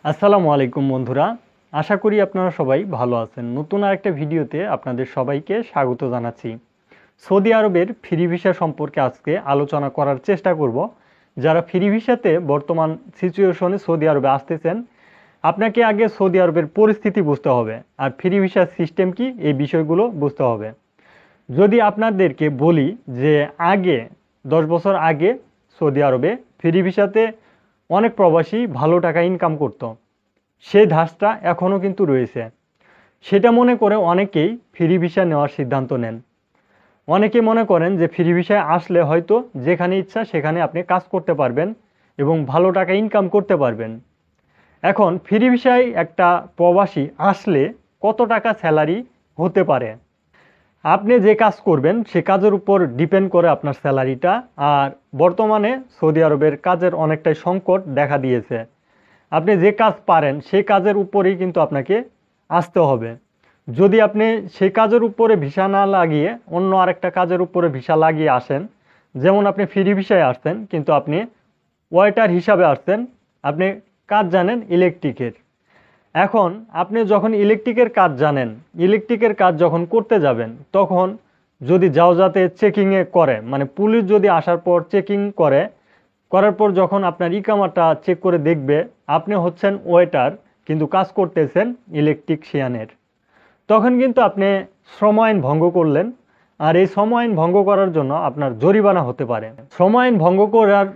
আসসালামু আলাইকুম বন্ধুরা, আশা করি আপনারা সবাই ভালো আছেন। নতুন আরেকটা ভিডিওতে আপনাদের সবাইকে স্বাগত জানাচ্ছি। সৌদি আরবের ফ্রি ভিসা সম্পর্কে আজকে আলোচনা করার চেষ্টা করব। যারা ফ্রি ভিসাতে বর্তমান সিচুয়েশনে সৌদি আরবে আসতেছেন, আপনাকে আগে সৌদি আরবের পরিস্থিতি বুঝতে হবে, আর ফ্রি ভিসার সিস্টেম কি এই বিষয়গুলো বুঝতে হবে। যদি আপনাদেরকে বলি যে আগে 10 বছর আগে সৌদি আরবে ফ্রি ভিসাতে অনেক প্রবাসী ভালো টাকা ইনকাম করত, সেই ধাঁচটা এখনও কিন্তু রয়েছে। সেটা মনে করে অনেকেই ফ্রি ভিসা নেওয়ার সিদ্ধান্ত নেন। অনেকে মনে করেন যে ফ্রি ভিসায় আসলে হয়তো যেখানে ইচ্ছা সেখানে আপনি কাজ করতে পারবেন এবং ভালো টাকা ইনকাম করতে পারবেন। এখন ফ্রি ভিসায় একটা প্রবাসী আসলে কত টাকা স্যালারি হতে পারে, আপনি যে কাজ করবেন সে কাজের উপর ডিপেন্ড করে আপনার স্যালারিটা। আর বর্তমানে সৌদি আরবের কাজের অনেকটাই সংকট দেখা দিয়েছে। আপনি যে কাজ পারেন সেই কাজের উপরেই কিন্তু আপনাকে আসতে হবে। যদি আপনি সেই কাজের উপরে ভিসা না লাগিয়ে অন্য আরেকটা কাজের উপরে ভিসা লাগিয়ে আসেন, যেমন আপনি ফ্রি ভিসায় আসছেন কিন্তু আপনি ওয়েটার হিসাবে আসছেন, আপনি কাজ জানেন ইলেকট্রিকের। এখন আপনি যখন ইলেকট্রিকের কাজ জানেন, ইলেকট্রিকের কাজ যখন করতে যাবেন, তখন যদি যাতে চেকিংয়ে করে, মানে পুলিশ যদি আসার পর চেকিং করে, করার পর যখন আপনার ইকামাটা চেক করে দেখবে আপনি হচ্ছেন ওয়েটার কিন্তু কাজ করতেছেন ইলেকট্রিশিয়ানের, তখন কিন্তু আপনি শ্রম আইন ভঙ্গ করলেন। আর এই শ্রম আইন ভঙ্গ করার জন্য আপনার জরিমানা হতে পারে। শ্রম আইন ভঙ্গ করার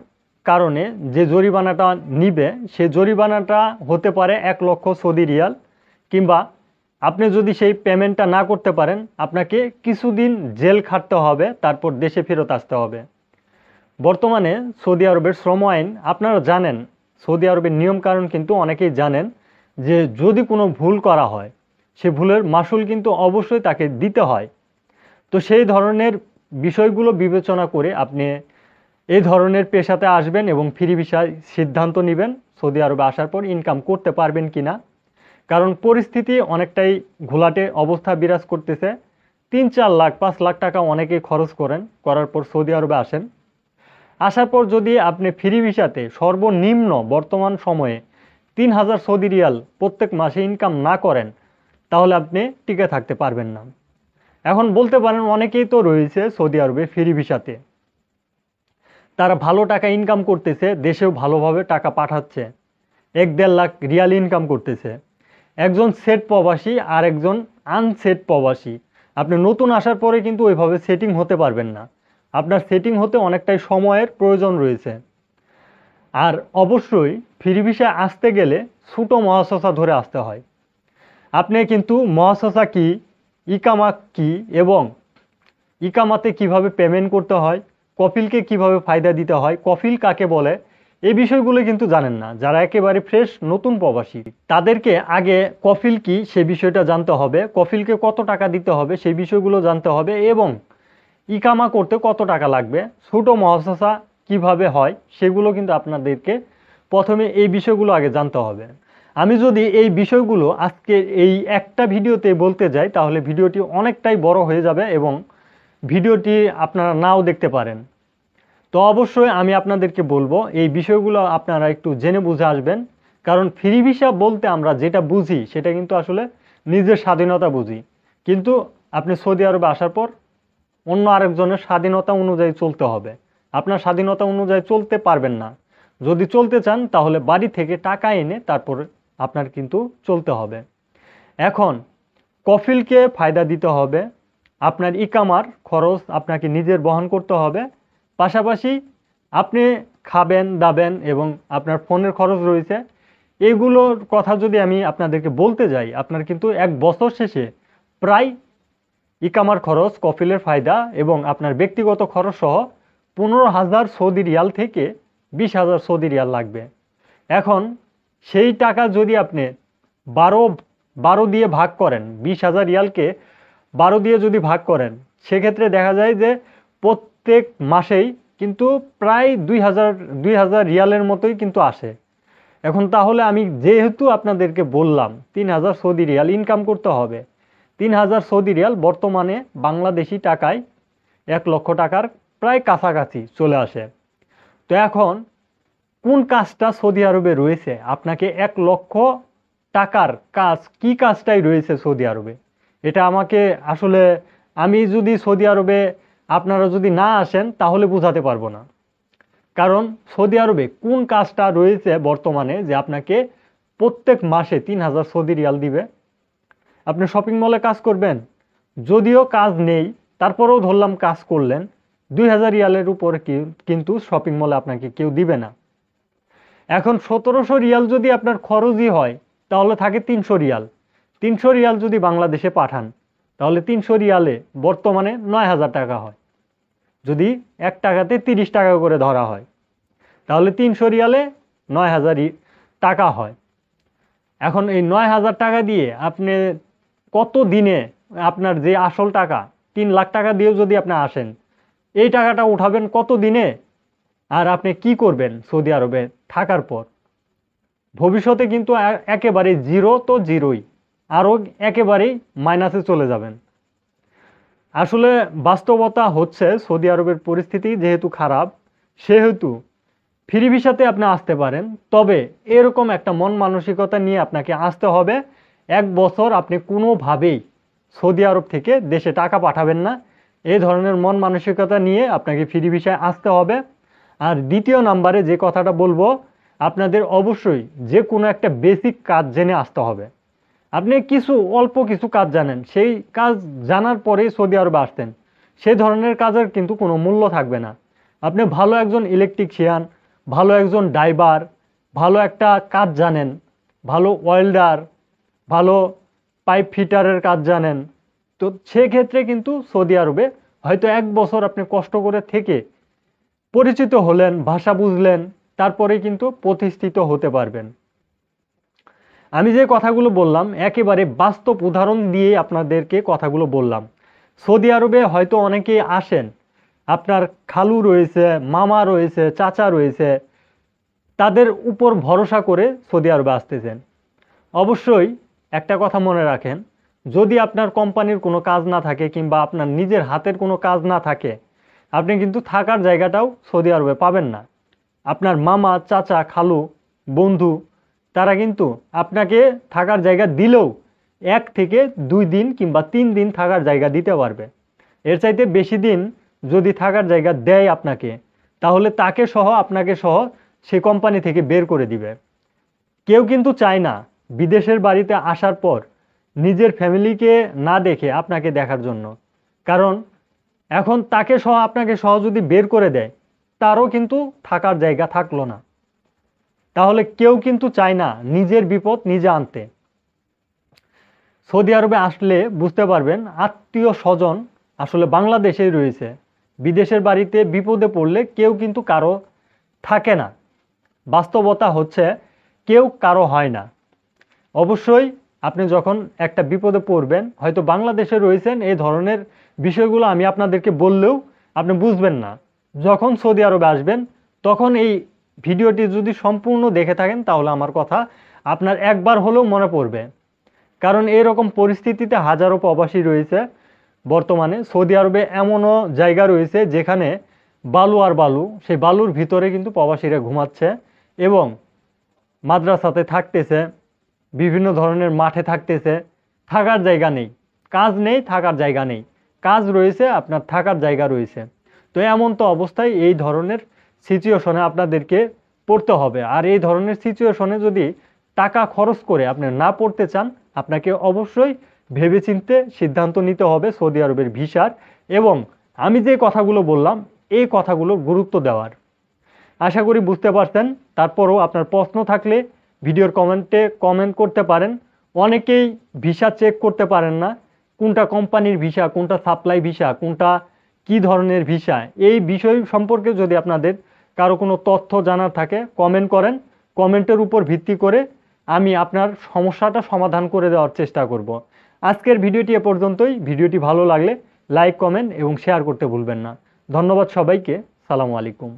কারণে যে জরিমানাটা নিবে সে জরিমানাটা হতে পারে 1 লক্ষ সৌদি রিয়াল, কিংবা আপনি যদি সেই পেমেন্টটা না করতে পারেন আপনাকে কিছুদিন জেল খাটতে হবে, তারপর দেশে ফেরত আসতে হবে। বর্তমানে সৌদি আরবের শ্রম আইন আপনারা জানেন, সৌদি আরবের নিয়মকানুন কিন্তু অনেকেই জানেন যে যদি কোনো ভুল করা হয় সে ভুলের মাসুল কিন্তু অবশ্যই তাকে দিতে হয়। তো সেই ধরনের বিষয়গুলো বিবেচনা করে আপনি এই ধরনের পেশাতে আসবেন এবং ফ্রি ভিসায় সিদ্ধান্ত নেবেন সৌদি আরবে আসার পর ইনকাম করতে পারবেন কি না। কারণ পরিস্থিতি অনেকটাই ঘোলাটে অবস্থা বিরাজ করতেছে। 3-4 লাখ 5 লাখ টাকা অনেকেই খরচ করার পর সৌদি আরবে আসেন। আসার পর যদি আপনি ফ্রি ভিসাতে সর্বনিম্ন বর্তমান সময়ে 3,000 সৌদি রিয়াল প্রত্যেক মাসে ইনকাম না করেন, তাহলে আপনি টিকে থাকতে পারবেন না। এখন বলতে পারেন অনেকেই তো রয়েছে সৌদি আরবে ফ্রি ভিসাতে, তারা ভালো টাকা ইনকাম করতেছে, দেশেও ভালোভাবে টাকা পাঠাচ্ছে, 1-1.5 লাখ রিয়াল ইনকাম করতেছে। একজন সেট প্রবাসী আর একজন আনসেট প্রবাসী, আপনি নতুন আসার পরে কিন্তু ওইভাবে সেটিং হতে পারবেন না। আপনার সেটিং হতে অনেকটাই সময়ের প্রয়োজন রয়েছে। আর অবশ্যই ফ্রি ভিসায় আসতে গেলে ছোটো মহাশসা ধরে আসতে হয়। আপনি কিন্তু মহাশসা কি, ইকামা কি এবং ইকামাতে কিভাবে পেমেন্ট করতে হয়, কফিলকে কিভাবে ফায়দা দিতে হয়, কফিল কাকে বলে, এই বিষয়গুলো কিন্তু জানেন না। যারা একেবারে ফ্রেশ নতুন প্রবাসী তাদেরকে আগে কফিল কি সে বিষয়টা জানতে হবে, কফিলকে কত টাকা দিতে হবে সেই বিষয়গুলো জানতে হবে, এবং ইকামা করতে কত টাকা লাগবে, ছোটো মহাশসা কিভাবে হয় সেগুলো কিন্তু আপনাদেরকে প্রথমে এই বিষয়গুলো আগে জানতে হবে। আমি যদি এই বিষয়গুলো আজকে এই একটা ভিডিওতে বলতে যাই তাহলে ভিডিওটি অনেকটাই বড় হয়ে যাবে এবং ভিডিওটি আপনারা নাও দেখতে পারেন। তো অবশ্যই আমি আপনাদেরকে বলবো এই বিষয়গুলো আপনারা একটু জেনে বুঝে আসবেন। কারণ ফ্রি ভিসা বলতে আমরা যেটা বুঝি সেটা কিন্তু আসলে নিজের স্বাধীনতা বুঝি, কিন্তু আপনি সৌদি আরবে আসার পর অন্য আরেকজনের স্বাধীনতা অনুযায়ী চলতে হবে। আপনার স্বাধীনতা অনুযায়ী চলতে পারবেন না। যদি চলতে চান তাহলে বাড়ি থেকে টাকা এনে তারপর আপনার কিন্তু চলতে হবে। এখন কফিলকে ফায়দা দিতে হবে, আপনার ইকামার খরচ আপনাকে নিজের বহন করতে হবে, পাশাপাশি আপনি খাবেন দাবেন এবং আপনার ফোনের খরচ রয়েছে। এগুলোর কথা যদি আমি আপনাদেরকে বলতে যাই, আপনার কিন্তু 1 বছর শেষে প্রায় ইকামার খরচ, কফিলের ফায়দা এবং আপনার ব্যক্তিগত খরচ সহ 15,000 সৌদি রিয়াল থেকে 20,000 সৌদি রিয়াল লাগবে। এখন সেই টাকা যদি আপনি 12 দিয়ে ভাগ করেন, 20,000 রিয়ালকে 12 দিয়ে যদি ভাগ করেন, সেক্ষেত্রে দেখা যায় যে প্রত্যেক মাসেই কিন্তু প্রায় 2,000 রিয়ালের মতোই কিন্তু আসে। এখন তাহলে আমি যেহেতু আপনাদেরকে বললাম 3,000 সৌদি রিয়াল ইনকাম করতে হবে, 3,000 সৌদি রিয়াল বর্তমানে বাংলাদেশি টাকায় 1 লক্ষ টাকার প্রায় কাছাকাছি চলে আসে। তো এখন কোন কাজটা সৌদি আরবে রয়েছে, আপনাকে 1 লক্ষ টাকার কাজ, কি কাজটাই রয়েছে সৌদি আরবে, এটা আমাকে আসলে, আমি যদি সৌদি আরবে আপনারা যদি না আসেন তাহলে বোঝাতে পারবো না। কারণ সৌদি আরবে কোন কাজটা রয়েছে বর্তমানে যে আপনাকে প্রত্যেক মাসে 3,000 সৌদি রিয়াল দিবে। আপনি শপিং মলে কাজ করবেন, যদিও কাজ নেই, তারপরেও ধরলাম কাজ করলেন, 2,000 রিয়ালের উপরে কিন্তু শপিং মলে আপনাকে কেউ দিবে না। এখন 1700 রিয়াল যদি আপনার খরচই হয় তাহলে থাকে 300 রিয়াল। 300 রিয়াল যদি বাংলাদেশে পাঠান তাহলে 300 রিয়ালে বর্তমানে 9,000 টাকা হয়। যদি 1 টাকাতে 30 টাকা করে ধরা হয় তাহলে 300 রিয়ালে 9,000 টাকা হয়। এখন এই 9,000 টাকা দিয়ে আপনি কত দিনে আপনার যে আসল টাকা 3 লাখ টাকা দিয়েও যদি আপনি আসেন, এই টাকাটা উঠাবেন কত দিনে? আর আপনি কি করবেন সৌদি আরবে থাকার পর? ভবিষ্যতে কিন্তু একেবারে জিরো তো জিরোই, আরও একেবারেই মাইনাসে চলে যাবেন। আসলে বাস্তবতা হচ্ছে সৌদি আরবের পরিস্থিতি যেহেতু খারাপ, সেহেতু ফ্রি ভিসাতে আপনি আসতে পারেন, তবে এরকম একটা মন মানসিকতা নিয়ে আপনাকে আসতে হবে। 1 বছর আপনি কোনোভাবেই সৌদি আরব থেকে দেশে টাকা পাঠাবেন না, এই ধরনের মন মানসিকতা নিয়ে আপনাকে ফ্রি ভিসায় আসতে হবে। আর দ্বিতীয় নাম্বারে যে কথাটা বলবো, আপনাদের অবশ্যই যে কোনো একটা বেসিক কাজ জেনে আসতে হবে। আপনি অল্প কিছু কাজ জানেন, সেই কাজ জানার পরেই সৌদি আরবে আসতেন, সেই ধরনের কাজের কিন্তু কোনো মূল্য থাকবে না। আপনি ভালো একজন ইলেকট্রিশিয়ান, ভালো একজন ড্রাইভার, ভালো একটা কাজ জানেন, ভালো ওয়েল্ডার, ভালো পাইপ ফিটারের কাজ জানেন, তো সেক্ষেত্রে কিন্তু সৌদি আরবে হয়তো 1 বছর আপনি কষ্ট করে থেকে পরিচিত হলেন, ভাষা বুঝলেন, তারপরে কিন্তু প্রতিষ্ঠিত হতে পারবেন। আমি যে কথাগুলো বললাম একেবারে বাস্তব উদাহরণ দিয়ে আপনাদেরকে কথাগুলো বললাম। সৌদি আরবে হয়তো অনেকেই আসেন, আপনার খালু রয়েছে, মামা রয়েছে, চাচা রয়েছে, তাদের উপর ভরসা করে সৌদি আরবে আসতেছেন। অবশ্যই একটা কথা মনে রাখেন, যদি আপনার কোম্পানির কোনো কাজ না থাকে কিংবা আপনার নিজের হাতের কোনো কাজ না থাকে, আপনি কিন্তু থাকার জায়গাটাও সৌদি আরবে পাবেন না। আপনার মামা, চাচা, খালু, বন্ধু, তারা কিন্তু আপনাকে থাকার জায়গা দিলেও 1 থেকে 2 দিন কিংবা 3 দিন থাকার জায়গা দিতে পারবে। এর চাইতে বেশি দিন যদি থাকার জায়গা দেয় আপনাকে, তাহলে তাকে সহ আপনাকে সহ সে কোম্পানি থেকে বের করে দিবে। কেউ কিন্তু চায় না বিদেশের বাড়িতে আসার পর নিজের ফ্যামিলিকে না দেখে আপনাকে দেখার জন্য। কারণ এখন তাকে সহ আপনাকে সহ যদি বের করে দেয়, তারও কিন্তু থাকার জায়গা থাকলো না। তাহলে কেউ কিন্তু চায় না নিজের বিপদ নিজে আনতে। সৌদি আরবে আসলে বুঝতে পারবেন আত্মীয় স্বজন আসলে বাংলাদেশেই রয়েছে। বিদেশের বাড়িতে বিপদে পড়লে কেউ কিন্তু কারো থাকে না। বাস্তবতা হচ্ছে কেউ কারো হয় না। অবশ্যই আপনি যখন একটা বিপদে পড়বেন, হয়তো বাংলাদেশে রয়েছেন, এই ধরনের বিষয়গুলো আমি আপনাদেরকে বললেও আপনি বুঝবেন না। যখন সৌদি আরবে আসবেন তখন এই ভিডিওটি যদি সম্পূর্ণ দেখে থাকেন তাহলে আমার কথা আপনার একবার হলেও মনে পড়বে। কারণ এরকম পরিস্থিতিতে হাজারো প্রবাসী রয়েছে। বর্তমানে সৌদি আরবে এমনও জায়গা রয়েছে যেখানে বালু আর বালু, সেই বালুর ভিতরে কিন্তু প্রবাসীরা ঘুমাচ্ছে এবং মাদ্রাসাতে থাকতেছে, বিভিন্ন ধরনের মাঠে থাকতেছে, থাকার জায়গা নেই, কাজ নেই, থাকার জায়গা নেই, কাজ রয়েছে, আপনার থাকার জায়গা রয়েছে। তো এমন তো অবস্থায় এই ধরনের সিচুয়েশনে আপনাদেরকে পড়তে হবে। আর এই ধরনের সিচুয়েশনে যদি টাকা খরচ করে আপনি না পড়তে চান, আপনাকে অবশ্যই ভেবেচিন্তে সিদ্ধান্ত নিতে হবে সৌদি আরবের ভিসার, এবং আমি যে কথাগুলো বললাম এই কথাগুলোর গুরুত্ব দেওয়ার। আশা করি বুঝতে পারছেন। তারপরও আপনার প্রশ্ন থাকলে ভিডিওর কমেন্টে কমেন্ট করতে পারেন। অনেকেই ভিসা চেক করতে পারেন না, কোনটা কোম্পানির ভিসা, কোনটা সাপ্লাই ভিসা, কোনটা কি ধরনের ভিসা, এই বিষয় সম্পর্কে যদি আপনাদের কারো কোনো তথ্য জানার থাকে কমেন্ট করেন। কমেন্টের উপর ভিত্তি করে আমি আপনার সমস্যাটা সমাধান করে দেওয়ার চেষ্টা করব। আজকের ভিডিওটি এ পর্যন্তই। ভিডিওটি ভালো লাগলে লাইক, কমেন্ট এবং শেয়ার করতে ভুলবেন না। ধন্যবাদ সবাইকে। সালামু আলাইকুম।